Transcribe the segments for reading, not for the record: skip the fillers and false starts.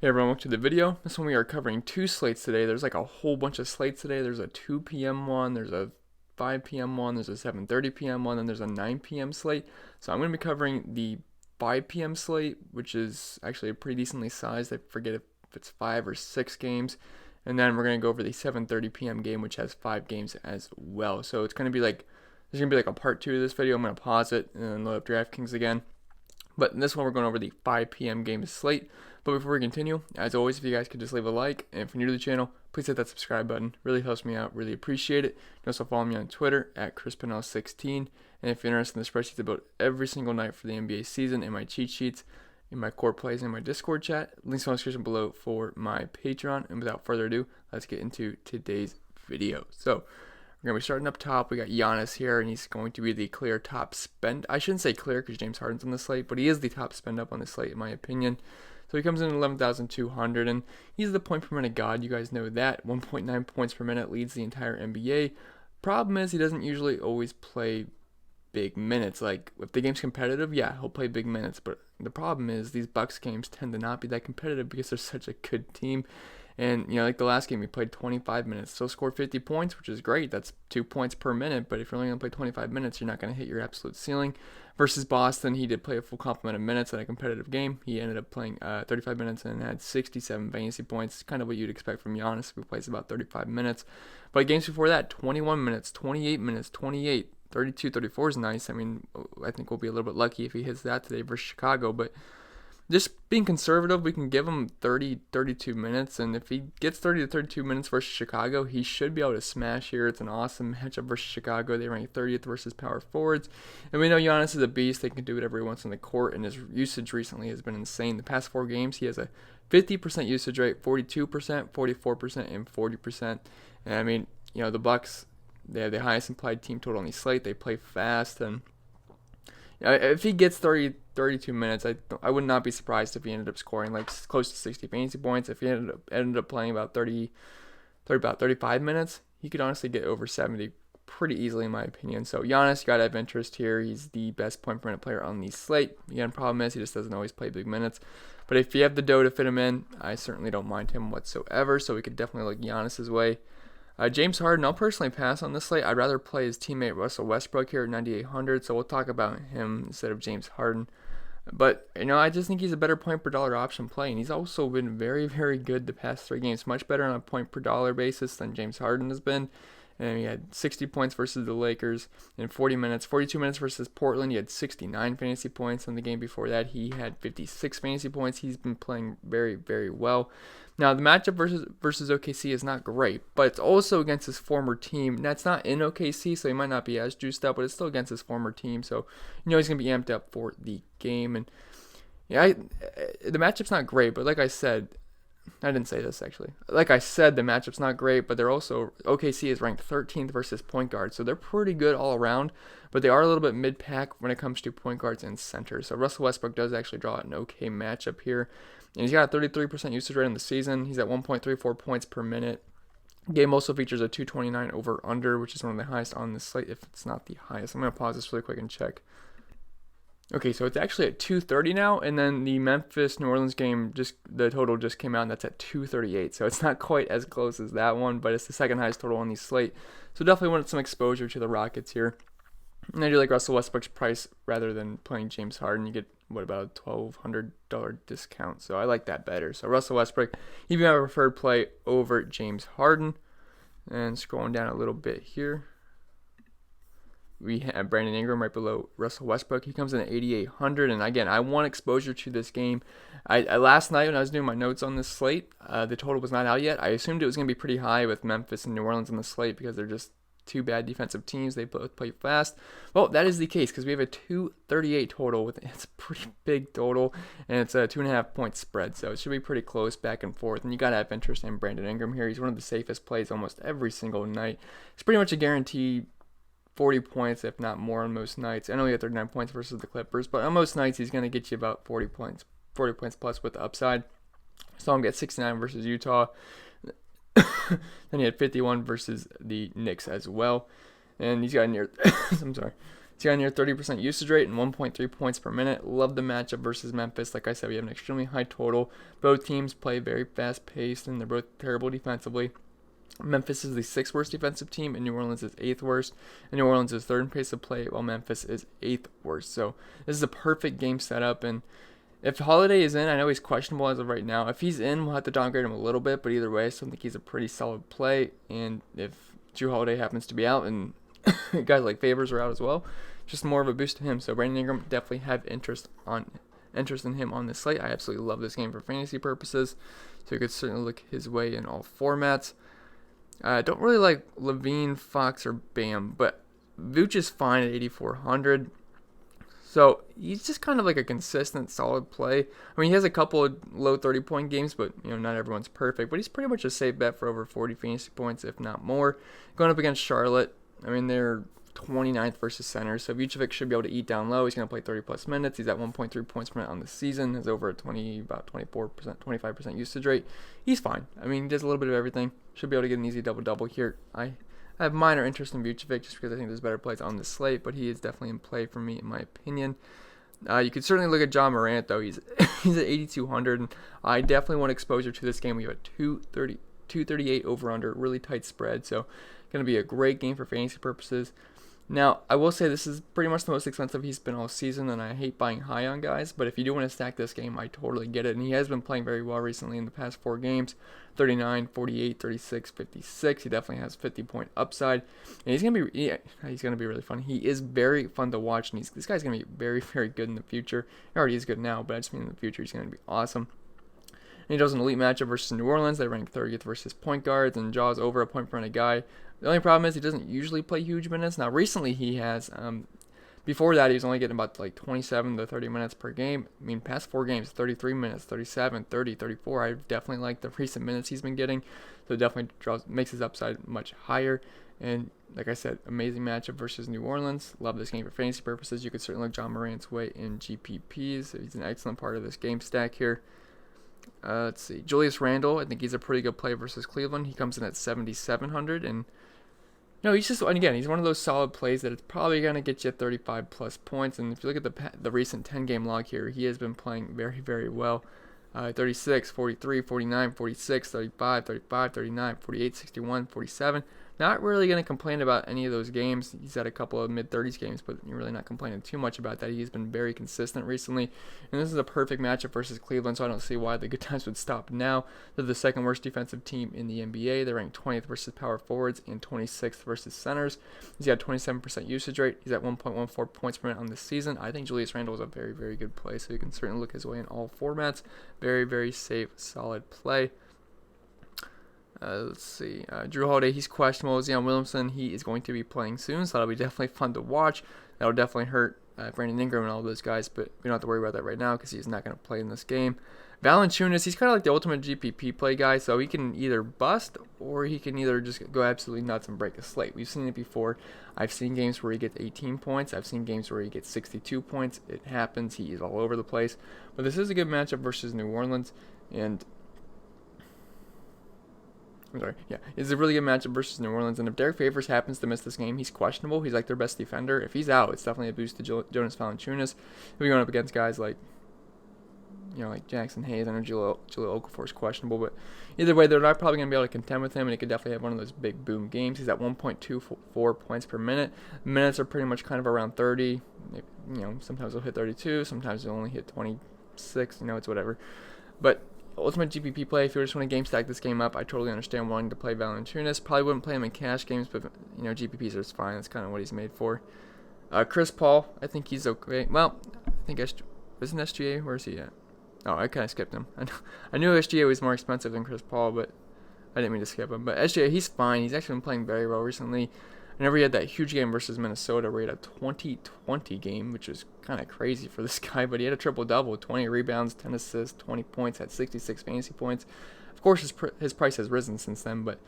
Hey everyone, welcome to the video. This one we are covering two slates today. There's like a whole bunch of slates today. There's a 2 p.m. one, there's a 5 p.m. one, there's a 7:30 p.m. one, and there's a 9 p.m. slate. So I'm going to be covering the 5 p.m. slate, which is actually a pretty decently sized. I forget if it's 5 or 6 games. And then we're going to go over the 7:30 p.m. game, which has 5 games as well. So it's going to be like, there's going to be like a part 2 to this video. I'm going to pause it and then load up Draftkings again. But in this one, we're going over the 5 p.m. game slate. But before we continue, as always, if you guys could just leave a like, and if you're new to the channel, please hit that subscribe button. Really helps me out. Really appreciate it. You can also follow me on Twitter at Pennell16. And if you're interested in the spreadsheets about every single night for the NBA season, and my cheat sheets, in my core plays, and my Discord chat, links in the description below for my Patreon. And without further ado, let's get into today's video. So we're going to be starting up top. We got Giannis here, and he's going to be the clear top spend. I shouldn't say clear because James Harden's on the slate, but he is the top spend up on the slate in my opinion. So he comes in at 11,200, and he's the point per minute god. You guys know that. 1.9 points per minute leads the entire NBA. Problem is he doesn't usually always play big minutes. Like, if the game's competitive, yeah, he'll play big minutes. But the problem is these Bucks games tend to not be that competitive because they're such a good team. And, like the last game, he played 25 minutes, still scored 50 points, which is great. That's 2 points per minute. But if you're only going to play 25 minutes, you're not going to hit your absolute ceiling. Versus Boston, he did play a full complement of minutes in a competitive game. He ended up playing 35 minutes and had 67 fantasy points, kind of what you'd expect from Giannis, who plays about 35 minutes. But games before that, 21 minutes, 28 minutes, 28, 32, 34 is nice. I mean, I think we'll be a little bit lucky if he hits that today versus Chicago. But just being conservative, we can give him 30, 32 minutes. And if he gets 30 to 32 minutes versus Chicago, he should be able to smash here. It's an awesome matchup versus Chicago. They rank 30th versus power forwards. And we know Giannis is a beast. They can do whatever he wants on the court. And his usage recently has been insane. The past 4 games, he has a 50% usage rate, 42%, 44%, and 40%. And I mean, the Bucks, they have the highest implied team total on the slate. They play fast, and if he gets 30, 32 minutes, I would not be surprised if he ended up scoring like close to 60 fantasy points. If he ended up playing about 35 minutes, he could honestly get over 70 pretty easily in my opinion. So Giannis, you got to have interest here. He's the best point per minute player on the slate. Again, problem is he just doesn't always play big minutes. But if you have the dough to fit him in, I certainly don't mind him whatsoever. So we could definitely look Giannis's way. James Harden, I'll personally pass on this slate. I'd rather play his teammate Russell Westbrook here at 9,800, so we'll talk about him instead of James Harden. But, I just think he's a better point per dollar option play, and he's also been very, very good the past 3 games. Much better on a point per dollar basis than James Harden has been. And he had 60 points versus the Lakers in 40 minutes. 42 minutes versus Portland, he had 69 fantasy points. In the game before that, he had 56 fantasy points. He's been playing very, very well. Now, the matchup versus OKC is not great, but it's also against his former team. That's not in OKC, so he might not be as juiced up, but it's still against his former team. So, he's going to be amped up for the game. And, the matchup's not great, but like I said, I didn't say this actually. Like I said, the matchup's not great, but they're also, OKC is ranked 13th versus point guards, so they're pretty good all around, but they are a little bit mid-pack when it comes to point guards and centers. So Russell Westbrook does actually draw an okay matchup here, and he's got a 33% usage rate in the season. He's at 1.34 points per minute. Game also features a 229 over/under, which is one of the highest on the slate, if it's not the highest. I'm going to pause this really quick and check. Okay, so it's actually at 230 now, and then the Memphis-New Orleans game, the total just came out, and that's at 238. So it's not quite as close as that one, but it's the second highest total on the slate. So definitely wanted some exposure to the Rockets here. And I do like Russell Westbrook's price rather than playing James Harden. You get, about a $1,200 discount. So I like that better. So Russell Westbrook, he'd be my preferred play over James Harden. And scrolling down a little bit here, we have Brandon Ingram right below Russell Westbrook. He comes in at 8,800, and again, I want exposure to this game. I last night when I was doing my notes on this slate, the total was not out yet. I assumed it was going to be pretty high with Memphis and New Orleans on the slate because they're just two bad defensive teams. They both play fast. Well, that is the case because we have a 238 total. It's a pretty big total, and it's a 2.5 point spread, so it should be pretty close back and forth. And you got to have interest in Brandon Ingram here. He's one of the safest plays almost every single night. It's pretty much a guarantee 40 points, if not more, on most nights. I know he had 39 points versus the Clippers, but on most nights, he's going to get you about 40 points plus with the upside. Saw him get 69 versus Utah. Then he had 51 versus the Knicks as well. And he's got near, I'm sorry, He's got a near 30% usage rate and 1.3 points per minute. Love the matchup versus Memphis. Like I said, we have an extremely high total. Both teams play very fast-paced, and they're both terrible defensively. Memphis is the 6th worst defensive team, and New Orleans is 8th worst. And New Orleans is 3rd in pace of play, while Memphis is 8th worst. So this is a perfect game setup. And if Holiday is in, I know he's questionable as of right now. If he's in, we'll have to downgrade him a little bit. But either way, I still think he's a pretty solid play. And if Drew Holiday happens to be out, and guys like Favors are out as well, just more of a boost to him. So Brandon Ingram definitely have interest in him on this slate. I absolutely love this game for fantasy purposes. So you could certainly look his way in all formats. I don't really like Levine, Fox, or Bam, but Vooch is fine at 8,400. So he's just kind of like a consistent, solid play. I mean, he has a couple of low 30-point games, but not everyone's perfect. But he's pretty much a safe bet for over 40 fantasy points, if not more. Going up against Charlotte, I mean, they're 29th versus center, so Vucevic should be able to eat down low. He's going to play 30-plus minutes. He's at 1.3 points per minute on the season. Has over about 24%, 25% usage rate. He's fine. I mean, he does a little bit of everything. Should be able to get an easy double-double here. I have minor interest in Vucevic just because I think there's better plays on this slate, but he is definitely in play for me, in my opinion. You could certainly look at John Morant, though. He's at 8,200, and I definitely want exposure to this game. We have a 238 over-under, really tight spread, so going to be a great game for fantasy purposes. Now, I will say this is pretty much the most expensive he's been all season, and I hate buying high on guys, but if you do want to stack this game, I totally get it, and he has been playing very well recently in the past 4 games, 39, 48, 36, 56. He definitely has 50-point upside, and he's going to be really fun. He is very fun to watch, and this guy's going to be very, very good in the future. He already is good now, but I just mean in the future he's going to be awesome. And he does an elite matchup versus New Orleans. They rank 30th versus point guards, and Jaws over a point per minute guy. The only problem is he doesn't usually play huge minutes. Now, recently he has. Before that, he was only getting about like 27 to 30 minutes per game. I mean, past 4 games, 33 minutes, 37, 30, 34. I definitely like the recent minutes he's been getting. So it definitely makes his upside much higher. And like I said, amazing matchup versus New Orleans. Love this game for fantasy purposes. You could certainly look John Morant's way in GPPs. He's an excellent part of this game stack here. Let's see. Julius Randle, I think he's a pretty good play versus Cleveland. He comes in at 7,700, and he's one of those solid plays that it's probably going to get you 35 plus points. And if you look at the recent 10-game log here, he has been playing very, very well. 36, 43, 49, 46, 35, 35, 39, 48, 61, 47. Not really going to complain about any of those games. He's had a couple of mid-30s games, but you're really not complaining too much about that. He's been very consistent recently. And this is a perfect matchup versus Cleveland, so I don't see why the good times would stop now. They're the 2nd worst defensive team in the NBA. They're ranked 20th versus power forwards and 26th versus centers. He's got 27% usage rate. He's at 1.14 points per minute on this season. I think Julius Randle is a very, very good play, so you can certainly look his way in all formats. Very, very safe, solid play. Let's see. Drew Holiday, he's questionable. Zion Williamson, he is going to be playing soon, so that'll be definitely fun to watch. That'll definitely hurt Brandon Ingram and all those guys, but we don't have to worry about that right now because he's not going to play in this game. Valanciunas, he's kind of like the ultimate GPP play guy, so he can either bust or he can either just go absolutely nuts and break a slate. We've seen it before. I've seen games where he gets 18 points. I've seen games where he gets 62 points. It happens. He is all over the place. But this is a good matchup versus New Orleans, and it's a really good matchup versus New Orleans. And if Derek Favors happens to miss this game, he's questionable. He's like their best defender. If he's out, it's definitely a boost to Jonas Valanciunas. He'll be going up against guys like Jackson Hayes and Jahlil Okafor is questionable. But either way, they're not probably going to be able to contend with him, and he could definitely have one of those big boom games. He's at 1.24 points per minute. Minutes are pretty much kind of around 30. Sometimes he'll hit 32. Sometimes he'll only hit 26. It's whatever. But ultimate GPP play, if you just want to game stack this game up, I totally understand wanting to play Valanciunas. Probably wouldn't play him in cash games, but GPPs are just fine. That's kind of what he's made for. Chris Paul, I think he's okay. Well, I think isn't SGA? Where is he at? Oh, I kind of skipped him. I knew SGA was more expensive than Chris Paul, but I didn't mean to skip him. But SGA, he's fine. He's actually been playing very well recently. Whenever he had that huge game versus Minnesota, where he had a 20-20 game, which is kind of crazy for this guy, but he had a triple-double, 20 rebounds, 10 assists, 20 points, had 66 fantasy points. Of course, his price has risen since then, but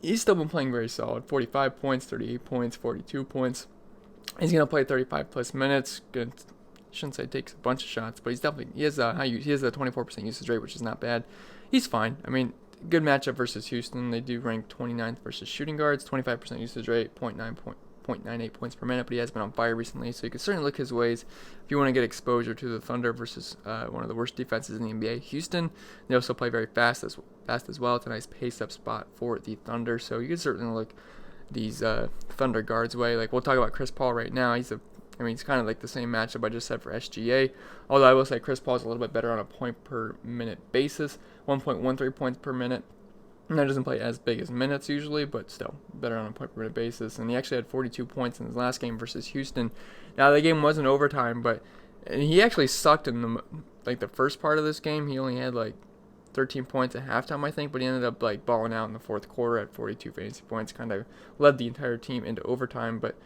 he's still been playing very solid. 45 points, 38 points, 42 points. He's going to play 35-plus minutes. Shouldn't say takes a bunch of shots, but he has a 24% usage rate, which is not bad. He's fine. I mean, good matchup versus Houston. They do rank 29th versus shooting guards, 25% usage rate, 0.9 0.98 points per minute, but he has been on fire recently, so you can certainly look his ways if you want to get exposure to the Thunder versus one of the worst defenses in the NBA, Houston. They also play very fast as well. It's a nice pace-up spot for the Thunder, so you can certainly look these Thunder guards way. Like, we'll talk about Chris Paul right now. He's kind of like the same matchup I just said for SGA, although I will say Chris Paul is a little bit better on a point per minute basis, 1.13 points per minute. And that doesn't play as big as minutes usually, but still better on a point per minute basis. And he actually had 42 points in his last game versus Houston. Now, the game wasn't overtime, but he actually sucked in the first part of this game. He only had 13 points at halftime, I think, but he ended up balling out in the fourth quarter at 42 fantasy points, kind of led the entire team into overtime. But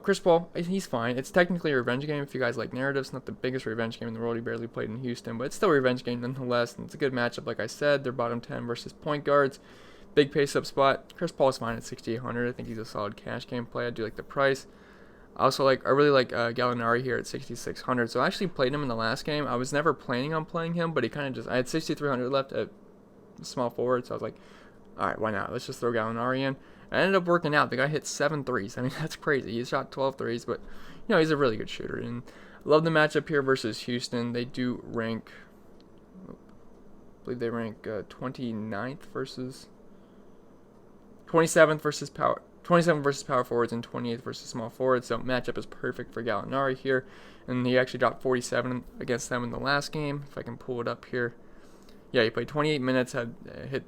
Chris Paul, he's fine. It's technically a revenge game if you guys like narratives. Not the biggest revenge game in the world. He barely played in Houston, but it's still a revenge game nonetheless. And it's a good matchup, like I said. They're bottom 10 versus point guards. Big pace-up spot. Chris Paul is fine at 6,800. I think he's a solid cash game play. I do like the price. I really like Gallinari here at 6,600. So I actually played him in the last game. I was never planning on playing him, but I had 6,300 left at small forward, so I was like, all right, why not? Let's just throw Gallinari in. I ended up working out. The guy hit 7 threes. I mean, that's crazy. He shot 12 threes, but, he's a really good shooter. And I love the matchup here versus Houston. They do rank, I believe they rank 29th versus, 27th versus power, 27th versus power forwards and 28th versus small forwards. So matchup is perfect for Gallinari here. And he actually dropped 47 against them in the last game. If I can pull it up here. Yeah, he played 28 minutes, had hit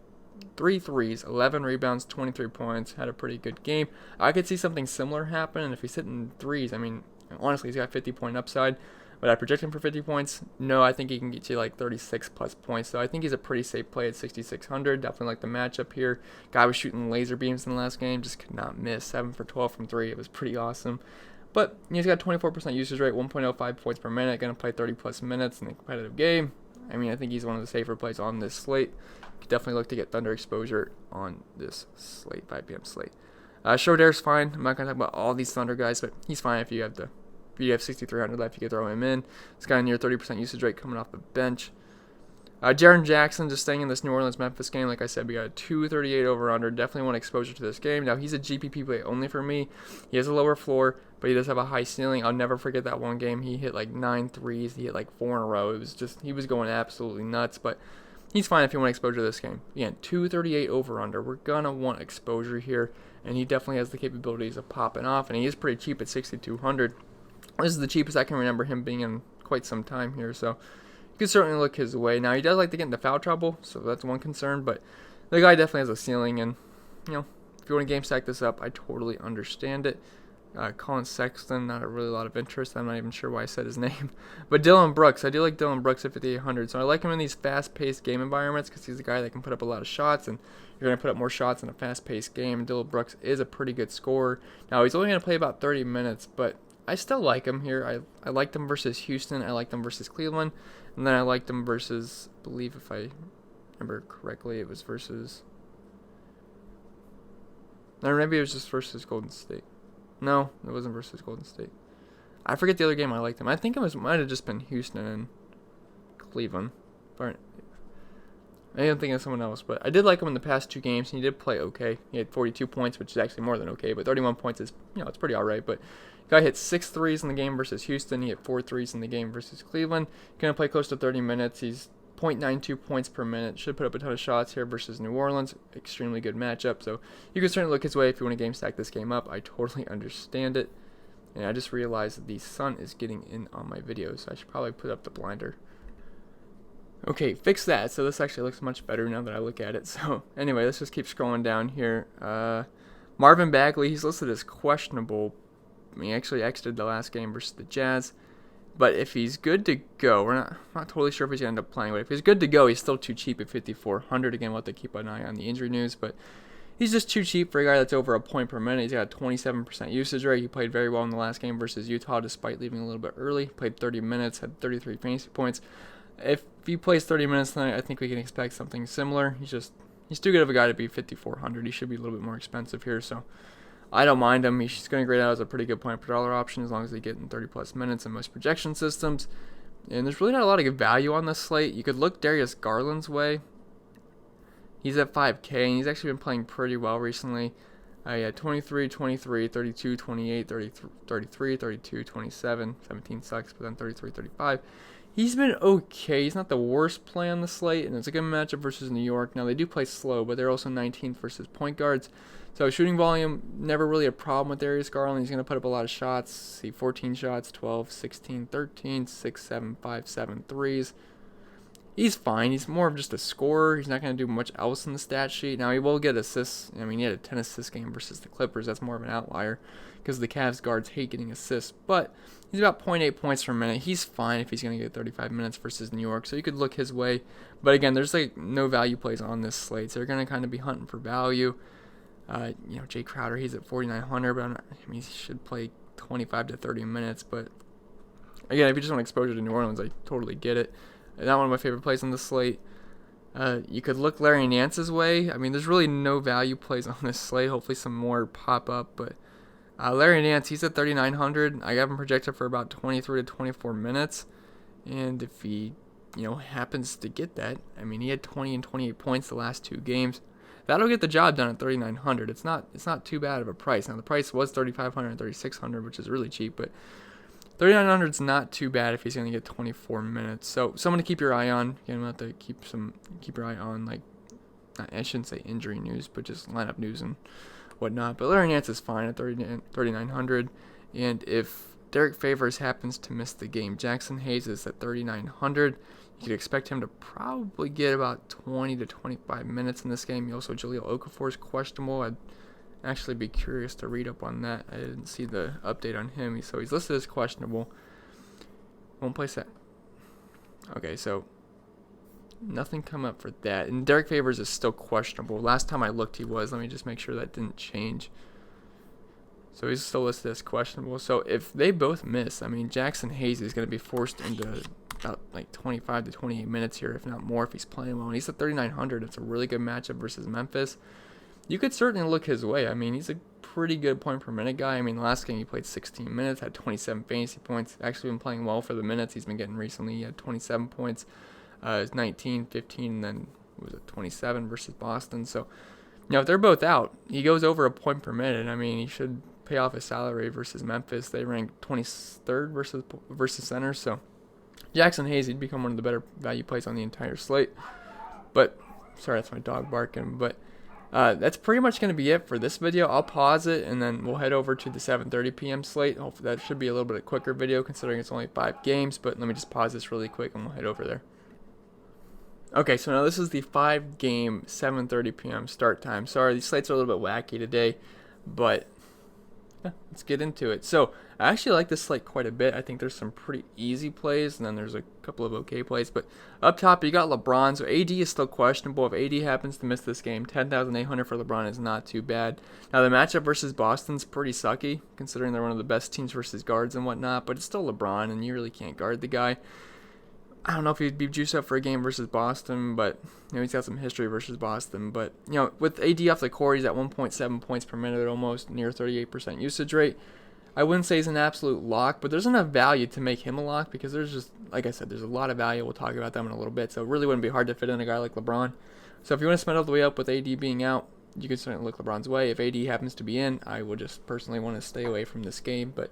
3 threes, 11 rebounds, 23 points, had a pretty good game. I could see something similar happen, and if he's hitting threes, I mean, honestly, he's got 50-point upside. But I project him for 50 points? No, I think he can get you 36-plus points. So I think he's a pretty safe play at 6,600. Definitely like the matchup here. Guy was shooting laser beams in the last game, just could not miss. 7 for 12 from 3. It was pretty awesome. But he's got 24% usage rate, 1.05 points per minute, going to play 30-plus minutes in a competitive game. I mean, I think he's one of the safer plays on this slate. Could definitely look to get Thunder exposure on this slate, 5 p.m. slate. Schroeder's fine. I'm not going to talk about all these Thunder guys, but he's fine if you have 6,300 left, you can throw him in. This guy near 30% usage rate coming off the bench. Jaren Jackson just staying in this New Orleans-Memphis game. Like I said, we got a 238 over-under. Definitely want exposure to this game. Now, he's a GPP play only for me. He has a lower floor, but he does have a high ceiling. I'll never forget that one game. He hit 9 threes. He hit 4 in a row. It was just, he was going absolutely nuts, but he's fine if you want exposure to this game. Again, 238 over-under. We're going to want exposure here, and he definitely has the capabilities of popping off, and he is pretty cheap at 6,200. This is the cheapest I can remember him being in quite some time here, so you can certainly look his way. Now, he does like to get into foul trouble, so that's one concern, but the guy definitely has a ceiling, and, if you want to game stack this up, I totally understand it. Colin Sexton, not really a lot of interest. I'm not even sure why I said his name. But Dylan Brooks, I do like Dylan Brooks at 5,800, so I like him in these fast-paced game environments because he's a guy that can put up a lot of shots, and you're going to put up more shots in a fast-paced game. Dylan Brooks is a pretty good scorer. Now, he's only going to play about 30 minutes, but I still like him here. I liked him versus Houston. I liked him versus Cleveland. And then I liked him versus, I believe if I remember correctly, it was versus, or maybe it was just versus Golden State. No, it wasn't versus Golden State. I forget the other game I liked him. I think it might have just been Houston and Cleveland. But I am thinking of someone else, but I did like him in the past 2 games, and he did play okay. He had 42 points, which is actually more than okay, but 31 points is, it's pretty all right. But guy hit 6 threes in the game versus Houston. He hit 4 threes in the game versus Cleveland. Going to play close to 30 minutes. He's 0.92 points per minute. Should put up a ton of shots here versus New Orleans. Extremely good matchup. So you can certainly look his way if you want to game stack this game up. I totally understand it. And I just realized that the sun is getting in on my video, so I should probably put up the blinder. Okay, fix that. So this actually looks much better now that I look at it. So anyway, let's just keep scrolling down here. Marvin Bagley, he's listed as questionable. He actually exited the last game versus the Jazz. But if he's good to go, we're not totally sure if he's going to end up playing. But if he's good to go, he's still too cheap at 5,400. Again, we'll have to keep an eye on the injury news. But he's just too cheap for a guy that's over a point per minute. He's got a 27% usage rate. He played very well in the last game versus Utah despite leaving a little bit early. Played 30 minutes, had 33 fantasy points. If he plays 30 minutes tonight, I think we can expect something similar. He's too good of a guy to be 5,400. He should be a little bit more expensive here, so I don't mind him. He's going to grade out as a pretty good point per dollar option as long as they get in 30-plus minutes in most projection systems. And there's really not a lot of good value on this slate. You could look Darius Garland's way. He's at 5K, and he's actually been playing pretty well recently. Yeah, 23, 23, 32, 28, 33, 32, 27, 17 sucks, but then 33, 35. He's been okay. He's not the worst play on the slate, and it's a good matchup versus New York. Now, they do play slow, but they're also 19th versus point guards. So shooting volume, never really a problem with Darius Garland. He's going to put up a lot of shots. See, 14 shots, 12, 16, 13, 6, 7, 5, 7 threes. He's fine. He's more of just a scorer. He's not going to do much else in the stat sheet. Now, he will get assists. I mean, he had a 10 assist game versus the Clippers. That's more of an outlier because the Cavs guards hate getting assists. But he's about 0.8 points per minute. He's fine if he's going to get 35 minutes versus New York. So you could look his way. But again, there's like no value plays on this slate. So they're going to kind of be hunting for value. Jay Crowder, he's at 4,900. But he should play 25 to 30 minutes. But again, if you just want exposure to New Orleans, I totally get it. Not one of my favorite plays on the slate. You could look Larry Nance's way. I mean, there's really no value plays on this slate. Hopefully some more pop up. But Larry Nance, he's at 3,900. I got him projected for about 23 to 24 minutes. And if he, happens to get that, I mean, he had 20 and 28 points the last two games. That'll get the job done at 3,900. It's not too bad of a price. Now, the price was 3,500 and 3,600, which is really cheap, but 3,900 is not too bad if he's going to get 24 minutes. So someone to keep your eye on. Again, I'm going to have to keep your eye on, like, I shouldn't say injury news, but just lineup news and whatnot. But Larry Nance is fine at 3,900. And if Derek Favors happens to miss the game, Jackson Hayes is at 3,900. You could expect him to probably get about 20 to 25 minutes in this game. Also, Jahlil Okafor is questionable. I'd actually be curious to read up on that. I didn't see the update on him, so he's listed as questionable. Won't play set. Okay, so nothing come up for that. And Derek Favors is still questionable. Last time I looked, he was. Let me just make sure that didn't change. So he's still listed as questionable. So if they both miss, I mean, Jackson Hayes is going to be forced into about like 25 to 28 minutes here, if not more, if he's playing well. And he's at 3,900. It's a really good matchup versus Memphis. You could certainly look his way. I mean, he's a pretty good point per minute guy. I mean, the last game he played 16 minutes, had 27 fantasy points. Actually been playing well for the minutes he's been getting recently. He had 27 points, 19, 15, and then was it 27 versus Boston. So, if they're both out, he goes over a point per minute. I mean, he should pay off his salary versus Memphis. They ranked 23rd versus center. So, Jackson Hayes, he'd become one of the better value plays on the entire slate. But, sorry, that's my dog barking. But that's pretty much going to be it for this video. I'll pause it, and then we'll head over to the 7:30 p.m. slate. Hopefully that should be a little bit of a quicker video considering it's only 5 games. But let me just pause this really quick, and we'll head over there. Okay, so now this is the 5-game 7:30 p.m. start time. Sorry, these slates are a little bit wacky today, but let's get into it. So I actually like this slate quite a bit. I think there's some pretty easy plays, and then there's a couple of okay plays. But up top, you got LeBron. So AD is still questionable. If AD happens to miss this game, 10,800 for LeBron is not too bad. Now, the matchup versus Boston's pretty sucky, considering they're one of the best teams versus guards and whatnot. But it's still LeBron, and you really can't guard the guy. I don't know if he'd be juiced up for a game versus Boston, but he's got some history versus Boston. But with AD off the court, he's at 1.7 points per minute, at almost near 38% usage rate. I wouldn't say he's an absolute lock, but there's enough value to make him a lock because there's just, like I said, there's a lot of value. We'll talk about them in a little bit. So it really wouldn't be hard to fit in a guy like LeBron. So if you want to spend all the way up with AD being out, you can certainly look LeBron's way. If AD happens to be in, I would just personally want to stay away from this game. But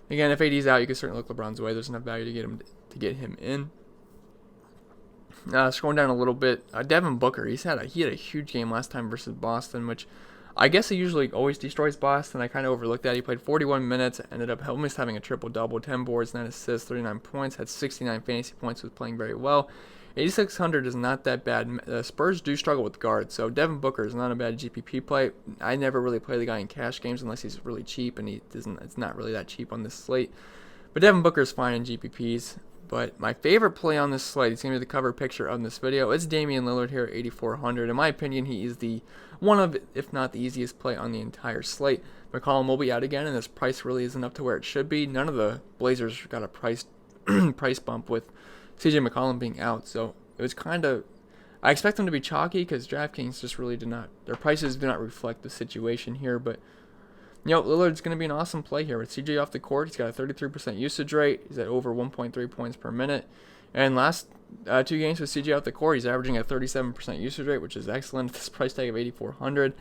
again, if AD's out, you can certainly look LeBron's way. There's enough value to get him in. Scrolling down a little bit, Devin Booker, he had a huge game last time versus Boston, which I guess he usually always destroys Boston. I kind of overlooked that. He played 41 minutes, ended up almost having a triple-double, 10 boards, 9 assists, 39 points, had 69 fantasy points, was playing very well. 8,600 is not that bad. Spurs do struggle with guards, so Devin Booker is not a bad GPP play. I never really play the guy in cash games unless he's really cheap, and it's not really that cheap on this slate. But Devin Booker is fine in GPPs. But my favorite play on this slate is going to be the cover picture of this video. It's Damian Lillard here at 8,400. In my opinion, he is one of, if not the easiest play on the entire slate. McCollum will be out again, and this price really isn't up to where it should be. None of the Blazers got a price bump with CJ McCollum being out. So it was kind of, I expect them to be chalky because Draftkings just really their prices do not reflect the situation here. But Lillard's going to be an awesome play here with CJ off the court. He's got a 33% usage rate. He's at over 1.3 points per minute. And last 2 games with CJ out the court. He's averaging a 37% usage rate, which is excellent at this price tag of 8,400.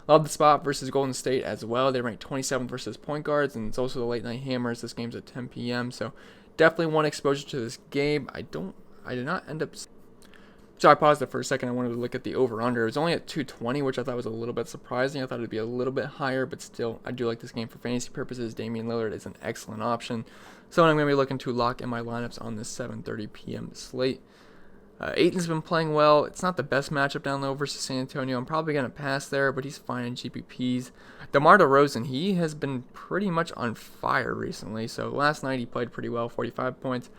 Love the spot versus Golden State as well. They rank 27th versus point guards, and it's also the late night hammers. This game's at 10 p.m., so definitely want exposure to this game. I did not end up. So I paused it for a second. I wanted to look at the over-under. It was only at 220, which I thought was a little bit surprising. I thought it would be a little bit higher, but still, I do like this game for fantasy purposes. Damian Lillard is an excellent option. So I'm going to be looking to lock in my lineups on this 7:30 p.m. slate. Ayton's been playing well. It's not the best matchup down low versus San Antonio. I'm probably going to pass there, but he's fine in GPPs. DeMar DeRozan, he has been pretty much on fire recently. So last night he played pretty well, 45 points.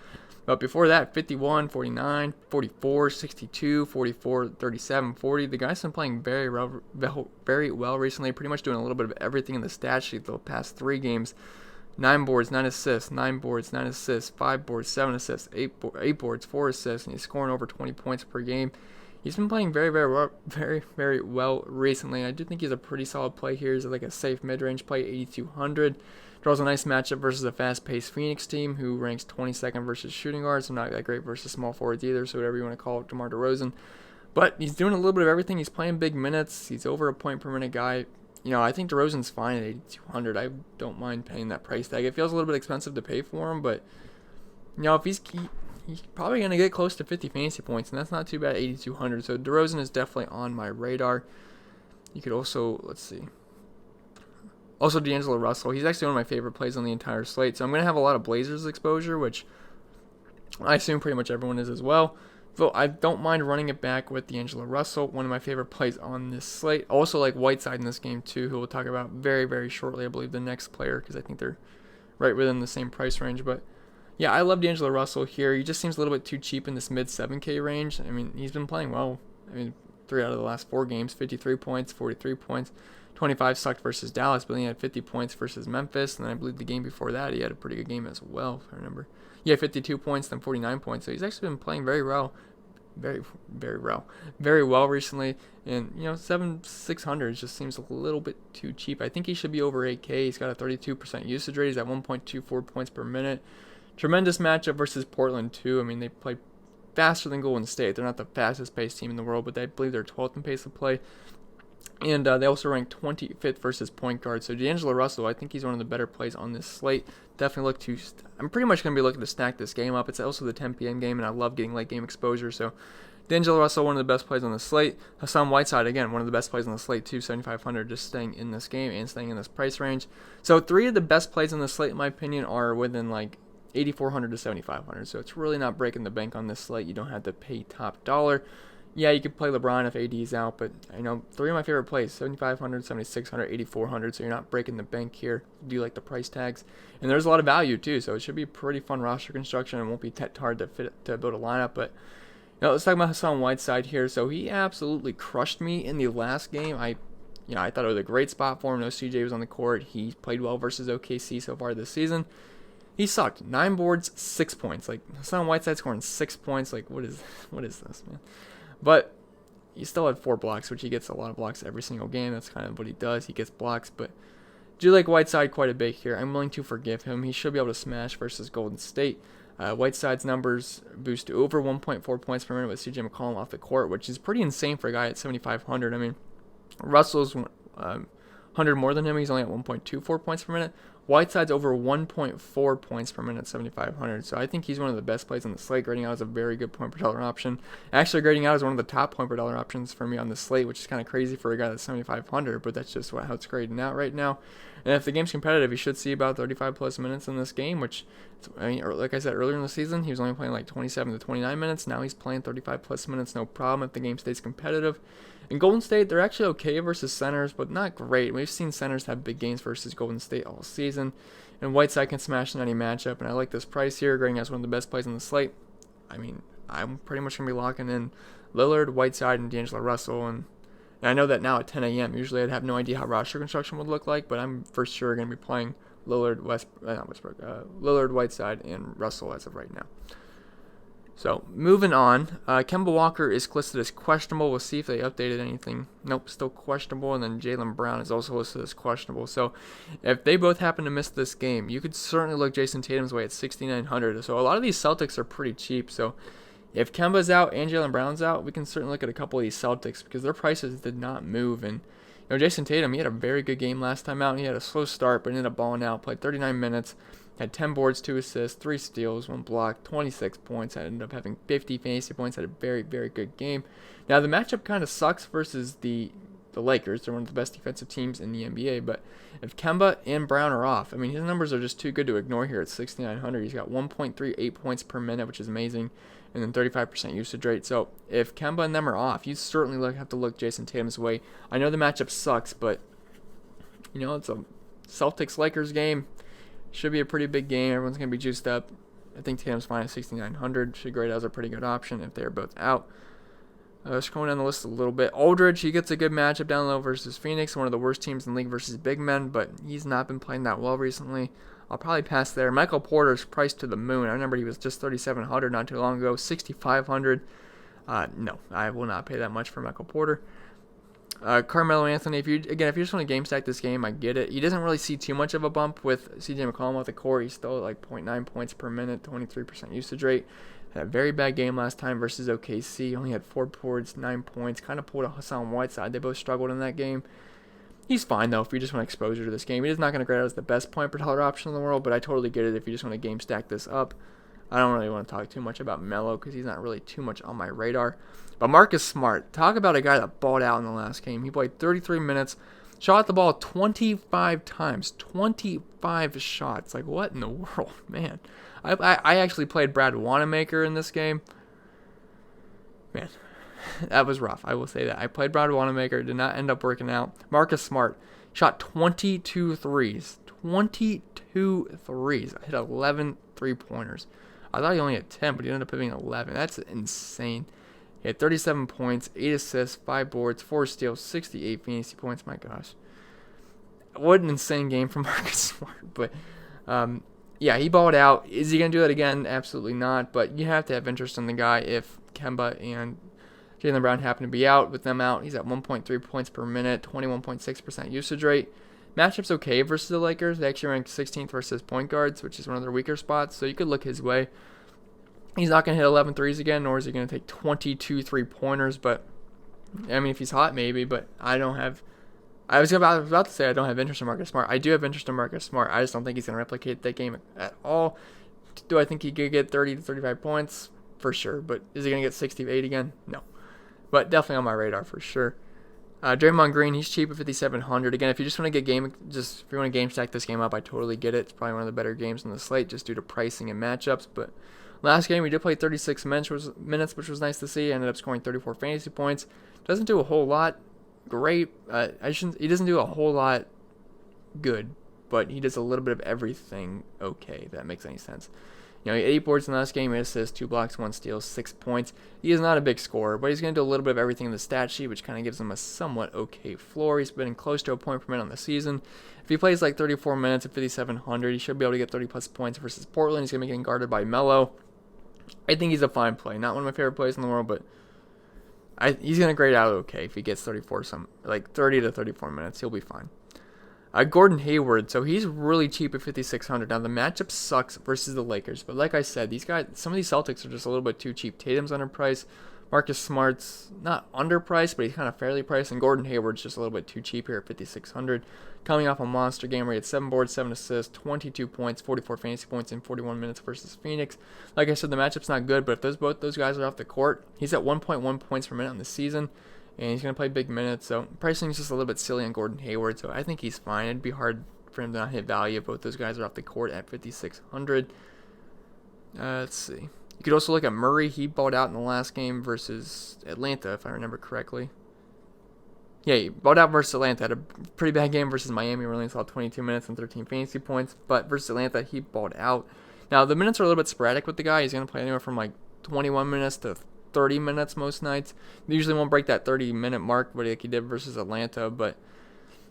But before that, 51, 49, 44, 62, 44, 37, 40. The guy's been playing very well recently, pretty much doing a little bit of everything in the stat sheet the past 3 games. 9 boards, 9 assists, 9 boards, 9 assists, 5 boards, 7 assists, 8 boards, 4 assists, and he's scoring over 20 points per game. He's been playing very well recently. I do think he's a pretty solid play here. He's like a safe mid-range play, 8,200. Draws a nice matchup versus a fast-paced Phoenix team who ranks 22nd versus shooting guards, so not that great versus small forwards either, so whatever you want to call it, DeMar DeRozan. But he's doing a little bit of everything. He's playing big minutes. He's over a point per minute guy. I think DeRozan's fine at 8,200. I don't mind paying that price tag. It feels a little bit expensive to pay for him, but if he's probably going to get close to 50 fantasy points, and that's not too bad at 8,200. So DeRozan is definitely on my radar. You could also, let's see. Also, D'Angelo Russell. He's actually one of my favorite plays on the entire slate. So I'm going to have a lot of Blazers exposure, which I assume pretty much everyone is as well. So I don't mind running it back with D'Angelo Russell, one of my favorite plays on this slate. Also like Whiteside in this game too, who we'll talk about very shortly. I believe the next player, because I think they're right within the same price range. But yeah, I love D'Angelo Russell here. He just seems a little bit too cheap in this mid 7K range. I mean, he's been playing well. 3 out of the last 4 games, 53 points, 43 points. 25 sucked versus Dallas, but then he had 50 points versus Memphis, and then I believe the game before that he had a pretty good game as well, if I remember. He had 52 points, then 49 points, so he's actually been playing very well recently, and 600 just seems a little bit too cheap. I think he should be over 8K. He's got a 32% usage rate. He's at 1.24 points per minute. Tremendous matchup versus Portland too. I mean, they play faster than Golden State. They're not the fastest paced team in the world, but I believe they're 12th in pace of play. And they also rank 25th versus point guard. So D'Angelo Russell, I think he's one of the better plays on this slate. Definitely look to. I'm pretty much going to be looking to stack this game up. It's also the 10 p.m. game, and I love getting late game exposure. So D'Angelo Russell, one of the best plays on the slate. Hassan Whiteside, again, one of the best plays on the slate too. 7,500, just staying in this game and staying in this price range. So 3 of the best plays on the slate, in my opinion, are within like 8,400 to 7,500. So it's really not breaking the bank on this slate. You don't have to pay top dollar. Yeah, you could play LeBron if AD is out, but 3 of my favorite plays, 7,500, 7,600, 8,400, so you're not breaking the bank here. You do like the price tags. And there's a lot of value too, so it should be pretty fun roster construction. It won't be hard to build a lineup, but let's talk about Hassan Whiteside here. So he absolutely crushed me in the last game. I thought it was a great spot for him. No CJ was on the court. He played well versus OKC so far this season. He sucked. 9 boards, 6 points. Like, Hassan Whiteside scoring 6 points. Like, what is this, man? But he still had 4 blocks, which he gets a lot of blocks every single game. That's kind of what he does. He gets blocks, but do like Whiteside quite a bit here. I'm willing to forgive him. He should be able to smash versus Golden State. Whiteside's numbers boost to over 1.4 points per minute with CJ McCollum off the court, which is pretty insane for a guy at 7,500. I mean, Russell's 100 more than him. He's only at 1.24 points per minute. Whiteside's over 1.4 points per minute, 7,500. So I think he's one of the best plays on the slate. Grading out is a very good point per dollar option. Actually, grading out is one of the top point per dollar options for me on the slate, which is kind of crazy for a guy that's 7,500, but that's just how it's grading out right now. And if the game's competitive, he should see about 35 plus minutes in this game, which, like I said earlier in the season, he was only playing like 27 to 29 minutes. Now he's playing 35 plus minutes, no problem if the game stays competitive. In Golden State, they're actually okay versus centers, but not great. We've seen centers have big games versus Golden State all season. And Whiteside can smash in any matchup, and I like this price here, grading as one of the best plays on the slate. I mean, I'm pretty much going to be locking in Lillard, Whiteside, and D'Angelo Russell. And I know that now at 10 a.m., usually I'd have no idea how roster construction would look like, but I'm for sure going to be playing Lillard, Lillard, Whiteside, and Russell as of right now. So, moving on, Kemba Walker is listed as questionable. We'll see if they updated anything. Nope, still questionable. And then Jaylen Brown is also listed as questionable. So, if they both happen to miss this game, you could certainly look Jason Tatum's way at 6,900. So, a lot of these Celtics are pretty cheap. So, if Kemba's out and Jaylen Brown's out, we can certainly look at a couple of these Celtics because their prices did not move. And Jason Tatum, he had a very good game last time out. He had a slow start, but ended up balling out. Played 39 minutes, had 10 boards, 2 assists, 3 steals, 1 block, 26 points. I ended up having 50 fantasy points. Had a very, very good game. Now the matchup kind of sucks versus the Lakers. They're one of the best defensive teams in the NBA. But if Kemba and Brown are off, I mean, his numbers are just too good to ignore here at 6,900. He's got 1.38 points per minute, which is amazing, and then 35% usage rate. So if Kemba and them are off, you certainly have to look Jason Tatum's way. I know the matchup sucks, but it's a Celtics-Lakers game. Should be a pretty big game. Everyone's going to be juiced up. I think Tatum's fine at 6,900. Should grade as a pretty good option if they're both out. Scrolling down the list a little bit. Aldridge, he gets a good matchup down low versus Phoenix, one of the worst teams in the league versus big men, but he's not been playing that well recently. I'll probably pass there. Michael Porter's priced to the moon. I remember he was just 3,700 not too long ago, 6,500. No, I will not pay that much for Michael Porter. Carmelo Anthony, if you just want to game stack this game, I get it. He doesn't really see too much of a bump with CJ McCollum off the court. He's still at like 0.9 points per minute, 23% usage rate. Had a very bad game last time versus OKC. He only had 4 boards, 9 points. Kind of pulled a Hassan Whiteside. They both struggled in that game. He's fine, though, if you just want exposure to this game. He's not going to grade out as the best point per dollar option in the world, but I totally get it if you just want to game stack this up. I don't really want to talk too much about Melo because he's not really too much on my radar. But Marcus Smart, talk about a guy that balled out in the last game. He played 33 minutes, shot the ball 25 times, 25 shots. Like, what in the world, man? I actually played Brad Wanamaker in this game. Man, that was rough. I will say that. I played Brad Wanamaker. Did not end up working out. Marcus Smart shot 22 threes. 22 threes. I hit 11 three-pointers. I thought he only had 10, but he ended up hitting 11. That's insane. He had 37 points, 8 assists, 5 boards, 4 steals, 68 fantasy points. My gosh. What an insane game from Marcus Smart. But, yeah, he balled out. Is he going to do that again? Absolutely not. But you have to have interest in the guy if Kemba and Jaylen Brown happen to be out. With them out, he's at 1.3 points per minute, 21.6% usage rate. Matchup's okay versus the Lakers. They actually ranked 16th versus point guards, which is one of their weaker spots. So you could look his way. He's not going to hit 11 threes again, nor is he going to take 22 three-pointers. But, I mean, if he's hot, maybe. But I was about to say I don't have interest in Marcus Smart. I do have interest in Marcus Smart. I just don't think he's going to replicate that game at all. Do I think he could get 30 to 35 points? For sure. But is he going to get 68 again? No. But definitely on my radar for sure. Draymond Green, he's cheap at 5,700. Again, if you just want to get if you want to game stack this game up, I totally get it. It's probably one of the better games on the slate just due to pricing and matchups. But last game we did play 36 minutes, which was nice to see. I ended up scoring 34 fantasy points. Doesn't do a whole lot great. He doesn't do a whole lot good, but he does a little bit of everything okay, if that makes any sense. He had 8 boards in the last game, 8 assists, 2 blocks, 1 steal, 6 points. He is not a big scorer, but he's going to do a little bit of everything in the stat sheet, which kind of gives him a somewhat okay floor. He's been close to a point per minute on the season. If he plays like 34 minutes at 5,700, he should be able to get 30-plus points versus Portland. He's going to be getting guarded by Melo. I think he's a fine play. Not one of my favorite plays in the world, but he's going to grade out okay if he gets 30 to 34 minutes. He'll be fine. Gordon Hayward, so he's really cheap at 5,600. Now, the matchup sucks versus the Lakers, but like I said, some of these Celtics are just a little bit too cheap. Tatum's underpriced. Marcus Smart's not underpriced, but he's kind of fairly priced, and Gordon Hayward's just a little bit too cheap here at 5,600. Coming off a monster game where he had 7 boards, 7 assists, 22 points, 44 fantasy points in 41 minutes versus Phoenix. Like I said, the matchup's not good, but if both those guys are off the court, he's at 1.1 points per minute on the season. And he's going to play big minutes, so pricing is just a little bit silly on Gordon Hayward, so I think he's fine. It'd be hard for him to not hit value if both those guys are off the court at 5,600. Let's see. You could also look at Murray. He balled out in the last game versus Atlanta, if I remember correctly. Yeah, he balled out versus Atlanta. Had a pretty bad game versus Miami, where he only saw 22 minutes and 13 fantasy points, but versus Atlanta, he balled out. Now, the minutes are a little bit sporadic with the guy. He's going to play anywhere from like 21 minutes to 30 minutes most nights. They usually won't break that 30-minute mark like he did versus Atlanta, but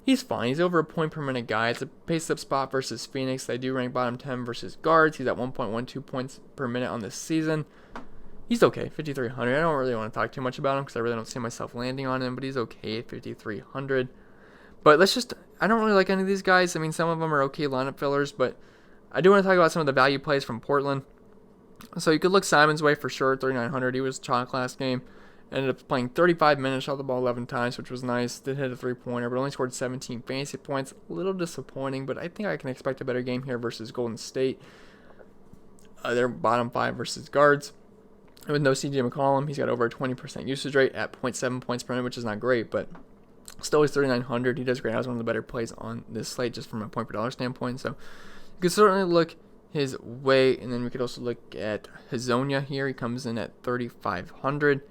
he's fine. He's over a point per minute guy. It's a pace-up spot versus Phoenix. They do rank bottom 10 versus guards. He's at 1.12 points per minute on this season. He's okay, 5,300. I don't really want to talk too much about him because I really don't see myself landing on him, but he's okay at 5,300. But I don't really like any of these guys. I mean, some of them are okay lineup fillers, but I do want to talk about some of the value plays from Portland. So you could look Simon's way for sure, 3,900. He was chalk last game. Ended up playing 35 minutes, shot the ball 11 times, which was nice. Did hit a three-pointer, but only scored 17 fantasy points. A little disappointing, but I think I can expect a better game here versus Golden State. They're bottom 5 versus guards. With no CJ McCollum, he's got over a 20% usage rate at 0.7 points per minute, which is not great, but still he's 3,900. He does great. That was one of the better plays on this slate just from a point per dollar standpoint. So you could certainly look his way, and then we could also look at Hazonia here. He comes in at 3,500.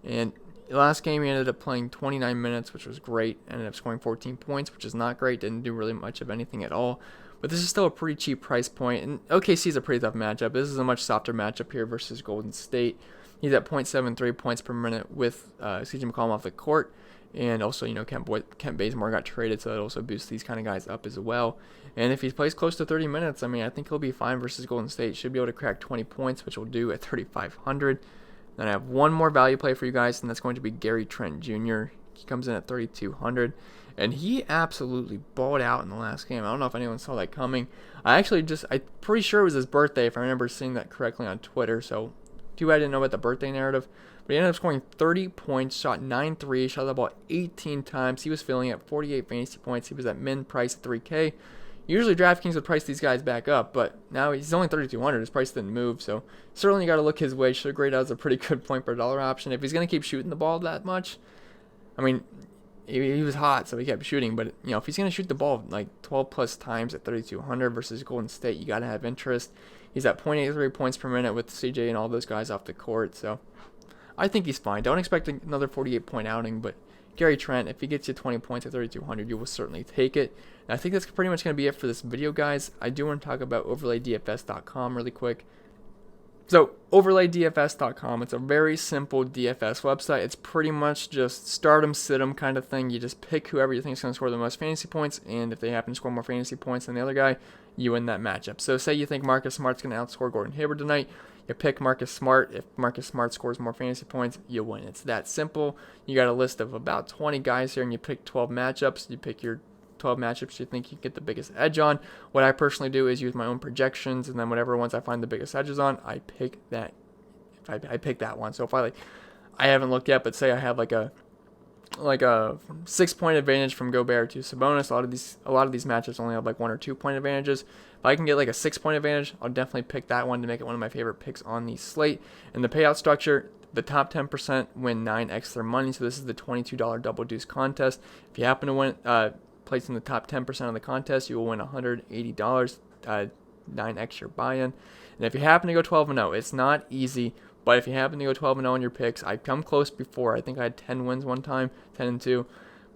And last game, he ended up playing 29 minutes, which was great. Ended up scoring 14 points, which is not great. Didn't do really much of anything at all. But this is still a pretty cheap price point. And OKC is a pretty tough matchup. This is a much softer matchup here versus Golden State. He's at 0.73 points per minute with CJ McCollum off the court. And also, Kent Bazemore got traded, so that also boosts these kind of guys up as well. And if he plays close to 30 minutes, I think he'll be fine versus Golden State. Should be able to crack 20 points, which will do at 3,500. Then I have one more value play for you guys, and that's going to be Gary Trent Jr. He comes in at 3,200, and he absolutely balled out in the last game. I don't know if anyone saw that coming. I'm pretty sure it was his birthday, if I remember seeing that correctly on Twitter, so too bad I didn't know about the birthday narrative. But he ended up scoring 30 points, shot 9 threes, shot the ball 18 times. He was filling at 48 fantasy points. He was at min price at 3K. Usually DraftKings would price these guys back up, but now he's only 3,200. His price didn't move, so certainly you got to look his way. Should grade out as a pretty good point per dollar option. If he's going to keep shooting the ball that much, he was hot, so he kept shooting. But if he's going to shoot the ball like 12 plus times at 3,200 versus Golden State, you got to have interest. He's at 0.83 points per minute with CJ and all those guys off the court, so I think he's fine. Don't expect another 48-point outing, but Gary Trent, if he gets you 20 points at 3,200, you will certainly take it. And I think that's pretty much going to be it for this video, guys. I do want to talk about overlaydfs.com really quick. So, overlaydfs.com, it's a very simple DFS website. It's pretty much just start 'em, sit 'em kind of thing. You just pick whoever you think is going to score the most fantasy points, and if they happen to score more fantasy points than the other guy, you win that matchup. So, say you think Marcus Smart's going to outscore Gordon Hayward tonight. You pick Marcus Smart. If Marcus Smart scores more fantasy points, you win. It's that simple. You got a list of about 20 guys here, and you pick 12 matchups. You pick your 12 matchups you think you get the biggest edge on. What I personally do is use my own projections, and then whatever ones I find the biggest edges on, I pick that. I pick that one. So if I haven't looked yet, but say I have like a 6-point advantage from Gobert to Sabonis. A lot of these matchups only have like 1 or 2 point advantages. If I can get like a 6-point advantage, I'll definitely pick that one to make it one of my favorite picks on the slate. And the payout structure, the top 10% win 9x their money. So this is the $22 double deuce contest. If you happen to win, place in the top 10% of the contest, you will win $180, 9x your buy-in. And if you happen to go 12-0, it's not easy. But if you happen to go 12-0 on your picks, I've come close before. I think I had 10 wins one time, 10-2.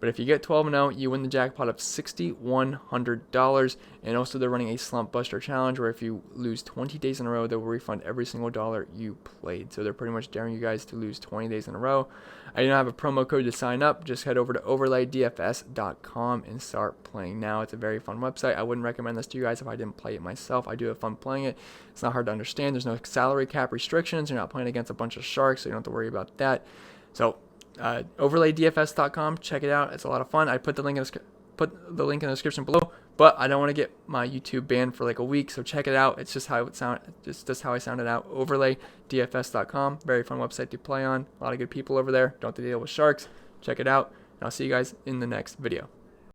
But if you get 12-0, you win the jackpot of $6,100. And also they're running a slump buster challenge where if you lose 20 days in a row, they will refund every single dollar you played. So they're pretty much daring you guys to lose 20 days in a row. I don't have a promo code to sign up. Just head over to overlaydfs.com and start playing now. It's a very fun website. I wouldn't recommend this to you guys if I didn't play it myself. I do have fun playing it. It's not hard to understand. There's no salary cap restrictions. You're not playing against a bunch of sharks, so you don't have to worry about that. So overlaydfs.com, check it out. It's a lot of fun. I put the link in the description below, but I don't want to get my YouTube banned for like a week, so check it out. It's just how it sound, just how I sound it out. Overlaydfs.com, very fun website to play on. A lot of good people over there. Don't have to deal with sharks. Check it out, and I'll see you guys in the next video.